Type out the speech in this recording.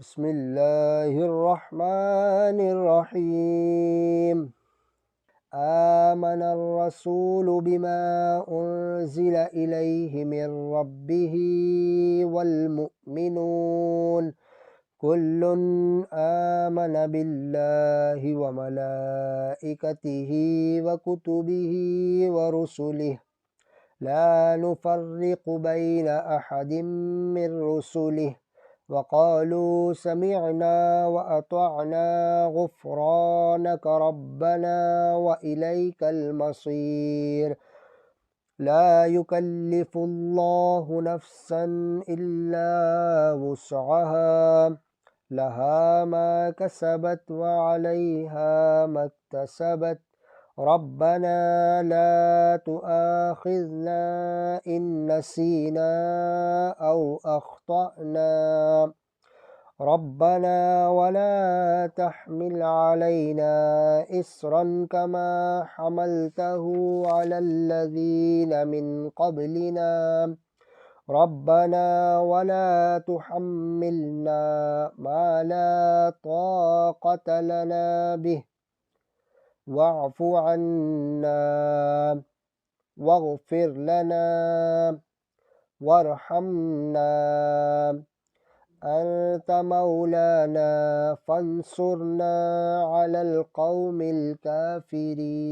بسم الله الرحمن الرحيم. آمن الرسول بما أنزل إليه من ربه والمؤمنون كل آمن بالله وملائكته وكتبه ورسله لا نفرق بين أحد من رسله وقالوا سمعنا وأطعنا غفرانك ربنا وإليك المصير. لا يكلف الله نفسا إلا وسعها لها ما كسبت وعليها ما اكتسبت ربنا لا تؤاخذنا إن نسينا أو أخطأنا ربنا ولا تحمل علينا إصرا كما حملته على الذين من قبلنا ربنا ولا تحملنا ما لا طاقة لنا به واعف عنا واغفر لنا وارحمنا أنت مولانا فانصرنا على القوم الكافرين.